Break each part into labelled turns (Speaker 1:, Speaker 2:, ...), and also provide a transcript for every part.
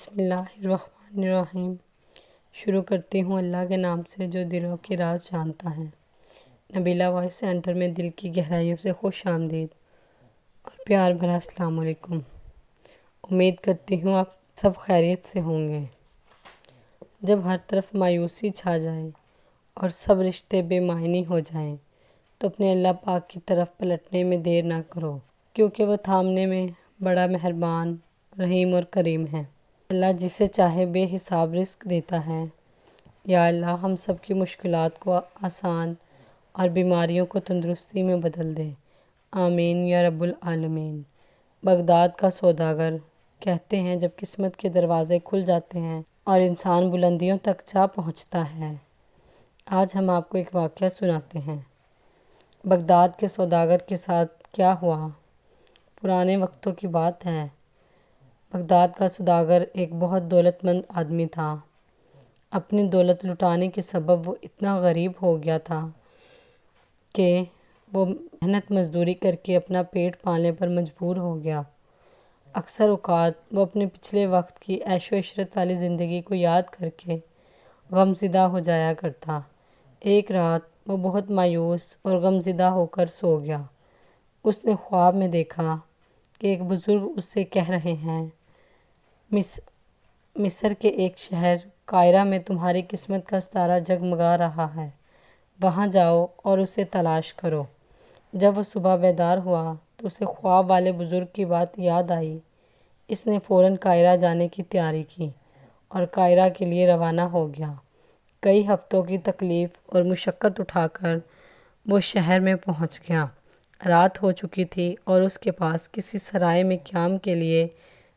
Speaker 1: بسم اللہ الرحمن الرحیم۔ شروع کرتی ہوں اللہ کے نام سے جو دلوں کے راز جانتا ہے۔ نبیلہ وائس سینٹر میں دل کی گہرائیوں سے خوش آمدید اور پیار بھرا السلام علیکم۔ امید کرتی ہوں آپ سب خیریت سے ہوں گے۔ جب ہر طرف مایوسی چھا جائے اور سب رشتے بے معنی ہو جائیں تو اپنے اللہ پاک کی طرف پلٹنے میں دیر نہ کرو، کیونکہ وہ تھامنے میں بڑا مہربان، رحیم اور کریم ہے۔ اللہ جسے چاہے بے حساب رزق دیتا ہے۔ یا اللہ ہم سب کی مشکلات کو آسان اور بیماریوں کو تندرستی میں بدل دے، آمین یا رب العالمین۔ بغداد کا سوداگر کہتے ہیں جب قسمت کے دروازے کھل جاتے ہیں اور انسان بلندیوں تک جا پہنچتا ہے۔ آج ہم آپ کو ایک واقعہ سناتے ہیں۔ بغداد کے سوداگر کے ساتھ کیا ہوا؟ پرانے وقتوں کی بات ہے۔ بغداد کا سوداگر ایک بہت دولت مند آدمی تھا۔ اپنی دولت لٹانے کے سبب وہ اتنا غریب ہو گیا تھا کہ وہ محنت مزدوری کر کے اپنا پیٹ پالنے پر مجبور ہو گیا۔ اکثر اوقات وہ اپنے پچھلے وقت کی عیش و عشرت والی زندگی کو یاد کر کے غمزدہ ہو جایا کرتا۔ ایک رات وہ بہت مایوس اور غمزدہ ہو کر سو گیا۔ اس نے خواب میں دیکھا کہ ایک بزرگ اس سے کہہ رہے ہیں، مصر کے ایک شہر قاہرہ میں تمہاری قسمت کا ستارہ جگمگا رہا ہے، وہاں جاؤ اور اسے تلاش کرو۔ جب وہ صبح بیدار ہوا تو اسے خواب والے بزرگ کی بات یاد آئی۔ اس نے فوراً قاہرہ جانے کی تیاری کی اور قاہرہ کے لیے روانہ ہو گیا۔ کئی ہفتوں کی تکلیف اور مشقت اٹھا کر وہ شہر میں پہنچ گیا۔ رات ہو چکی تھی اور اس کے پاس کسی سرائے میں قیام کے لیے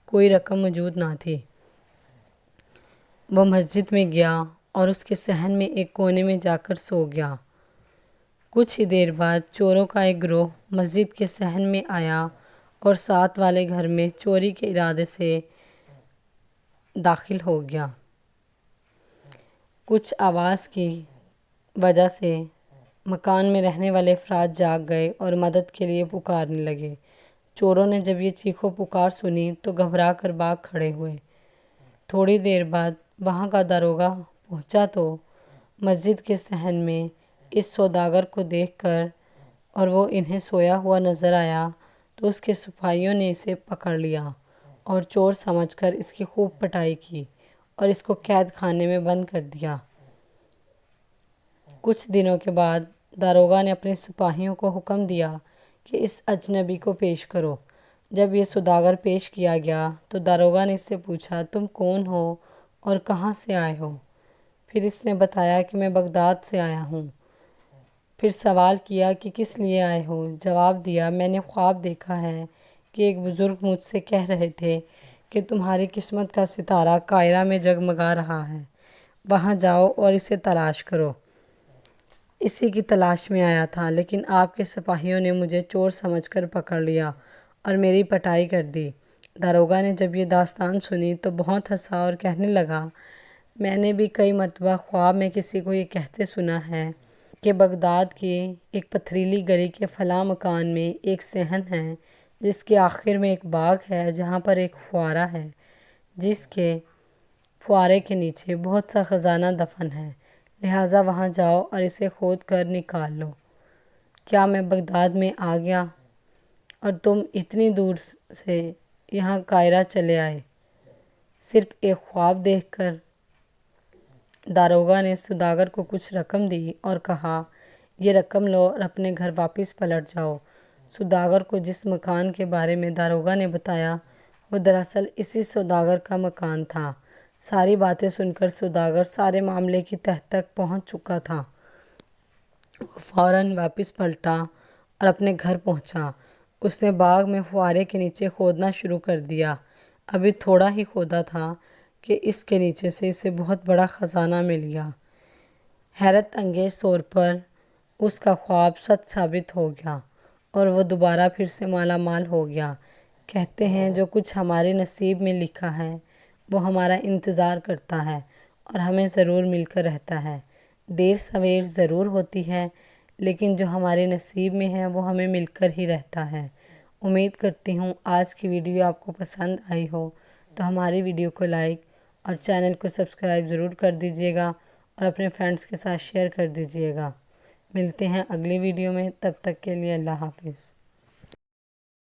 Speaker 1: کوئی رقم موجود نہ تھی۔ وہ مسجد میں گیا اور اس کے صحن میں ایک کونے میں جا کر سو گیا۔ کچھ ہی دیر بعد چوروں کا ایک گروہ مسجد کے صحن میں آیا اور ساتھ والے گھر میں چوری کے ارادے سے داخل ہو گیا۔ کچھ آواز کی وجہ سے مکان میں رہنے والے افراد جاگ گئے اور مدد کے لیے پکارنے لگے۔ چوروں نے جب یہ چیخ و پکار سنی تو گھبرا کر بھاگ کھڑے ہوئے۔ تھوڑی دیر بعد وہاں کا داروغہ پہنچا تو مسجد کے صحن میں اس سوداگر کو دیکھ کر اور وہ انہیں سویا ہوا نظر آیا تو اس کے سپاہیوں نے اسے پکڑ لیا اور چور سمجھ کر اس کی خوب پٹائی کی اور اس کو قید خانے میں بند کر دیا۔ کچھ دنوں کے بعد داروغہ نے اپنے سپاہیوں کو حکم دیا کہ اس اجنبی کو پیش کرو۔ جب یہ سوداگر پیش کیا گیا تو داروغہ نے اس سے پوچھا، تم کون ہو اور کہاں سے آئے ہو؟ پھر اس نے بتایا کہ میں بغداد سے آیا ہوں۔ پھر سوال کیا کہ کس لیے آئے ہو؟ جواب دیا، میں نے خواب دیکھا ہے کہ ایک بزرگ مجھ سے کہہ رہے تھے کہ تمہاری قسمت کا ستارہ قاہرہ میں جگمگا رہا ہے، وہاں جاؤ اور اسے تلاش کرو۔ اسی کی تلاش میں آیا تھا، لیکن آپ کے سپاہیوں نے مجھے چور سمجھ کر پکڑ لیا اور میری پٹائی کر دی۔ داروغہ نے جب یہ داستان سنی تو بہت ہنسا اور کہنے لگا، میں نے بھی کئی مرتبہ خواب میں کسی کو یہ کہتے سنا ہے کہ بغداد کی ایک پتھریلی گلی کے فلاں مکان میں ایک صحن ہے جس کے آخر میں ایک باغ ہے جہاں پر ایک فوارہ ہے، جس کے فوارے کے نیچے بہت سا خزانہ دفن ہے، لہٰذا وہاں جاؤ اور اسے کھود کر نکال لو۔ کیا میں بغداد میں آ گیا اور تم اتنی دور سے یہاں قاہرہ چلے آئے صرف ایک خواب دیکھ کر؟ داروغہ نے سوداگر کو کچھ رقم دی اور کہا، یہ رقم لو اور اپنے گھر واپس پلٹ جاؤ۔ سوداگر کو جس مکان کے بارے میں داروغہ نے بتایا وہ دراصل اسی سوداگر کا مکان تھا۔ ساری باتیں سن کر سوداگر سارے معاملے کی تہہ تک پہنچ چکا تھا۔ وہ فوراً واپس پلٹا اور اپنے گھر پہنچا۔ اس نے باغ میں فوارے کے نیچے کھودنا شروع کر دیا۔ ابھی تھوڑا ہی کھودا تھا کہ اس کے نیچے سے اسے بہت بڑا خزانہ مل گیا۔ حیرت انگیز طور پر اس کا خواب سچ ثابت ہو گیا اور وہ دوبارہ پھر سے مالا مال ہو گیا۔ کہتے ہیں جو کچھ ہمارے نصیب میں لکھا ہے وہ ہمارا انتظار کرتا ہے اور ہمیں ضرور مل کر رہتا ہے۔ دیر سویر ضرور ہوتی ہے، لیکن جو ہمارے نصیب میں ہے وہ ہمیں مل کر ہی رہتا ہے۔ امید کرتی ہوں آج کی ویڈیو آپ کو پسند آئی ہو، تو تو ہماری ویڈیو کو لائک اور چینل کو سبسکرائب ضرور کر دیجیے گا اور اپنے فرینڈس کے ساتھ شیئر کر دیجیے گا۔ ملتے ہیں اگلی ویڈیو میں، تب تک کے لیے اللہ حافظ۔